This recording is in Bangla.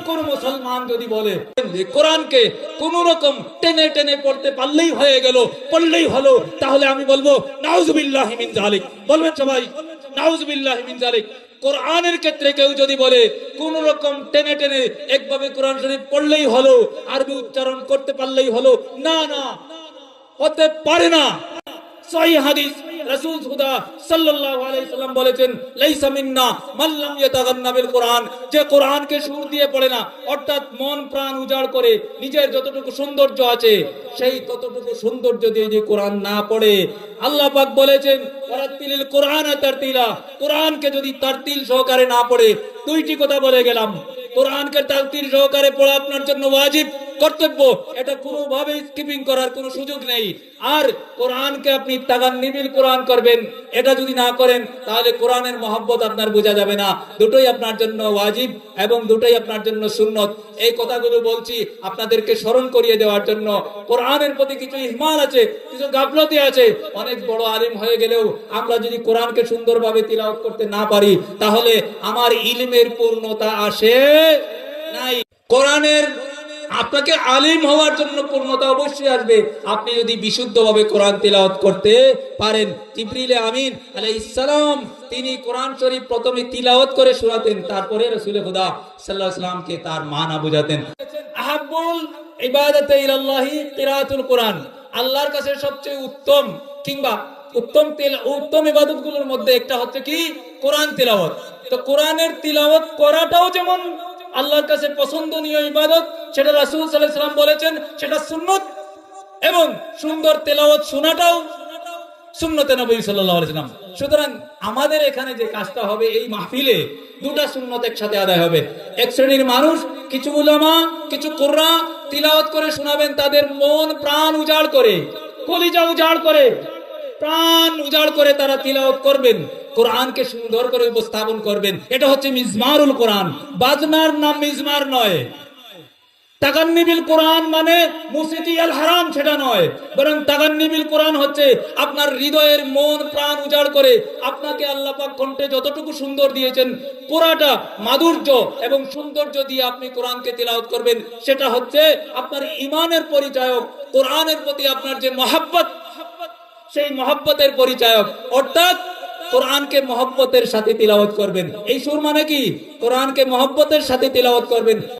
কোন মুসলমান যদি বলে যে কোরআনকে কোন রকম টেনে টেনে পড়তে পারলেই হয়ে গেল, পড়লেই হলো, তাহলে আমি বলবো নাউজুবিল্লাহি মিন যালিক। বলবেন সবাই নাউজুবিল্লাহি মিন যালিক। কোরআনের ক্ষেত্রে কেউ যদি বলে কোন রকম টেনে টেনে একভাবে কোরআন শরীফ পড়লেই হলো, আরবি উচ্চারণ করতে পারলেই হলো, না না, হতে পারে না। সহিহ হাদিস, রাসূল খুদা সাল্লাল্লাহু আলাইহি সাল্লাম বলেছেন, লাইসা মিন্না মান লাম ইয়াতাগান্না বিল কোরআন, যে কোরআনকে সুর দিয়ে পড়ে না, অর্থাৎ মন প্রাণ উজাড় করে নিজের যতটুকু সৌন্দর্য আছে সেই ততটুকু সৌন্দর্য দিয়ে যে কোরআন না পড়ে, আল্লাহ পাক বলেছেন ওয়ারাতিলিল কোরআনা তারতিলা, কোরআনকে যদি তারতিল সহকারে না পড়ে, দুইটি কথা বলে গেলাম। কোরআনকে তারতিল সহকারে পড়া আপনার জন্য ওয়াজিব, কর্তব্য, এটা কোনোভাবে স্কিপিং করার কোনো সুযোগ নেই। আর কোরআনকে আপনি তাগান্নিবিল কোরআন করবেন, এটা যদি না করেন তাহলে কোরআনের মহব্বত আপনার বোঝা যাবে না। দুটোই আপনার জন্য ওয়াজিব এবং দুটোই আপনার জন্য সুন্নত। এই কথাগুলো বলছি আপনাদেরকে স্মরণ করিয়ে দেওয়ার জন্য। কোরআনের প্রতি কিছু ইহমাল আছে, কিছু গাফলতি আছে। অনেক বড় আলিম হয়ে গেলেও আমরা যদি কোরআনকে সুন্দরভাবে তিলাওয়াত করতে না পারি, তাহলে আমার ইলমের পূর্ণতা আসে নাই। কোরআনের আপনাকে আলিম হওয়ার জন্য পূর্ণতা অবশ্যই আসবে আপনি যদি বিশুদ্ধভাবে কোরআন তিলাওয়াত করতে পারেন। জিবরিল আমিন আলাইহিস সালাম তিনি কোরআন শরীফ প্রথমে তিলাওয়াত করে শোনাতেন, তারপরে রাসূল খুদা সাল্লাল্লাহু আলাইহি ওয়াসাল্লামকে তার মানা বুঝাতেন। আহাব্বুল ইবাদাতি ইলাল্লাহি কিরাআতুল কোরআন, আল্লাহর কাছে সবচেয়ে উত্তম কিংবা উত্তম ইবাদতগুলোর মধ্যে একটা হচ্ছে কি কোরআন তিলাওয়াত। তো কোরআনের তিলাওয়াত করাটাও যেমন আল্লাহর কাছে পছন্দনীয় ইবাদত, সেটা রাসূল সাল্লাল্লাহু আলাইহি ওয়াসাল্লাম বলেছেন সেটা সুন্নত, এবং সুন্দর তেলাওয়াত শোনাটাও সুন্নতে নবী সাল্লাল্লাহু আলাইহি ওয়াসাল্লাম। সুতরাং আমাদের এখানে যে কাজটা হবে, এই মাহফিলে দুটা সুন্নত একসাথে আদায় হবে। এক শ্রেণীর মানুষ, কিছু উলামা, কিছু কুররা তিলাওয়াত করে শোনাবেন, তাদের মন প্রাণ উজাড় করে, কলিজা উজাড় করে, প্রাণ উজাড় করে তারা তিলাওয়াত করবেন, কোরআনকে সুন্দর করে উপস্থাপন করবেন। এটা হচ্ছে মিজমারুল কোরআন। বাজনার নাম মিজমার নয়। তাগান্নিবিল কোরআন মানে মুসিতি আল হারাম সেটা নয়, বরং তাগান্নিবিল কোরআন হচ্ছে আপনার হৃদয়ের মন প্রাণ উজাড় করে আপনাকে আল্লাহ পাক কণ্ঠে যতটুকু সুন্দর দিয়েছেন, পুরাটা মাধুর্য এবং সৌন্দর্য দিয়ে আপনি কোরআনকে তিলাওয়াত করবেন। সেটা হচ্ছে আপনার ঈমানের পরিচায়ক, কোরআনের প্রতি আপনার যে মহব্বত, সেই মহব্বতের পরিচায়ক। অর্থাৎ কোরআনকে মহব্বতের সাথে তিলাওয়াত করবেন। এই সুর মানে কি? কোরআনকে মহব্বতের সাথে তিলাওয়াত করবেন।